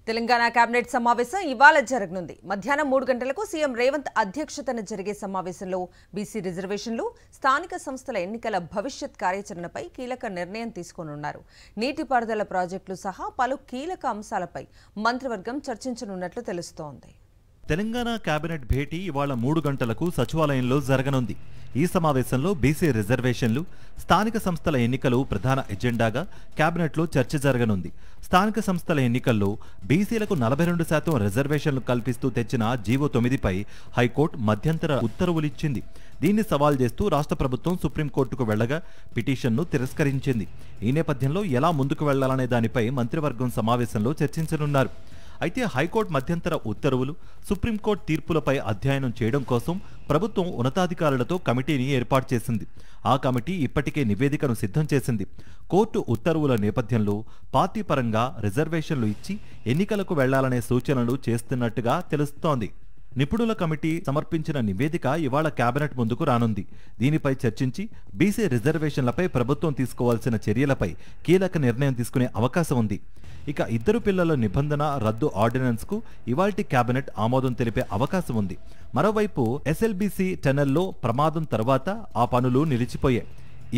Telangana cabinet సమావేశం ఇవాళ జరగనుంది. మధ్యాహ్నం 3 గంటలకు సీఎం రేవంత్ అధ్యక్షతన జరిగే సమావేశంలో బీసీ రిజర్వేషన్లు, స్థానిక సంస్థల ఎన్నికల భవిష్యత్ కార్యాచరణపై కీలక నిర్ణయం తీసుకోనున్నారు. నీటిపారుదల ప్రాజెక్టులు సహా పలు కీలక అంశాలపై మంత్రివర్గం చర్చించనున్నట్లు తెలుస్తోంది. తెలంగాణ కేబినెట్ భేటీ ఇవాళ 3 గంటలకు సచివాలయంలో జరగనుంది. ఈ సమావేశంలో బీసీ రిజర్వేషన్లు, స్థానిక సంస్థల ఎన్నికలు ప్రధాన ఎజెండాగా కేబినెట్లో చర్చ జరగనుంది. స్థానిక సంస్థల ఎన్నికల్లో బీసీలకు 42% రిజర్వేషన్లు కల్పిస్తూ తెచ్చిన జీవో 9పై హైకోర్టు మధ్యంతర ఉత్తర్వులిచ్చింది. దీన్ని సవాల్ చేస్తూ రాష్ట్ర ప్రభుత్వం సుప్రీంకోర్టుకు వెళ్లగా పిటిషన్ను తిరస్కరించింది. ఈ నేపథ్యంలో ఎలా ముందుకు వెళ్లాలనే దానిపై మంత్రివర్గం సమావేశంలో చర్చించనున్నారు. అయితే హైకోర్టు మధ్యంతర ఉత్తర్వులు, సుప్రీంకోర్టు తీర్పులపై అధ్యయనం చేయడం కోసం ప్రభుత్వం ఉన్నతాధికారులతో కమిటీని ఏర్పాటు చేసింది. ఆ కమిటీ ఇప్పటికే నివేదికను సిద్ధం చేసింది. కోర్టు ఉత్తర్వుల నేపథ్యంలో పార్టీ పరంగా రిజర్వేషన్లు ఇచ్చి ఎన్నికలకు వెళ్లాలనే సూచనలు చేస్తున్నట్టుగా తెలుస్తోంది. నిపుణుల కమిటీ సమర్పించిన నివేదిక ఇవాళ కేబినెట్ ముందుకు రానుంది. దీనిపై చర్చించి బీసీ రిజర్వేషన్లపై ప్రభుత్వం తీసుకోవాల్సిన చర్యలపై కీలక నిర్ణయం తీసుకునే అవకాశం ఉంది. ఇక 2 పిల్లల నిబంధన రద్దు ఆర్డినెన్స్కు ఇవాల్టి కేబినెట్ ఆమోదం తెలిపే అవకాశం ఉంది. మరోవైపు ఎస్ఎల్బీసీ టనెల్లో ప్రమాదం తర్వాత ఆ పనులు నిలిచిపోయాయి.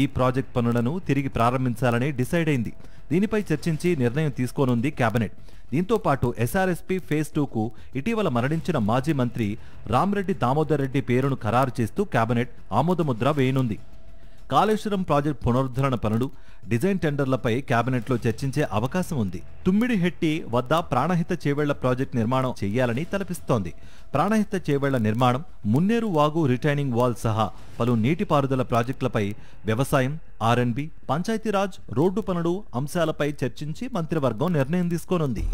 ఈ ప్రాజెక్ట్ పనులను తిరిగి ప్రారంభించాలని డిసైడ్ అయింది. దీనిపై చర్చించి నిర్ణయం తీసుకోనుంది కేబినెట్. దీంతో పాటు ఎస్ఆర్ఎస్పీ ఫేజ్ 2కు ఇటీవల మరణించిన మాజీ మంత్రి రామిరెడ్డి దామోదర్ రెడ్డి పేరును ఖరారు చేస్తూ కేబినెట్ ఆమోదముద్ర వేయనుంది. కాళేశ్వరం ప్రాజెక్టు పునరుద్ధరణ పనులు, డిజైన్ టెండర్లపై కేబినెట్లో చర్చించే అవకాశం ఉంది. తుమ్మిడిహెట్టి వద్ద ప్రాణహిత చేవేళ్ల ప్రాజెక్టు నిర్మాణం చేయాలని తలపిస్తోంది. ప్రాణహిత చేవేళ్ల నిర్మాణం, మున్నేరు వాగు రిటైనింగ్ వాల్ సహా పలు నీటిపారుదల ప్రాజెక్టులపై వ్యవసాయం, ఆర్ఎండ్బి, పంచాయతీరాజ్, రోడ్డు పనులు అంశాలపై చర్చించి మంత్రివర్గం నిర్ణయం తీసుకోనుంది.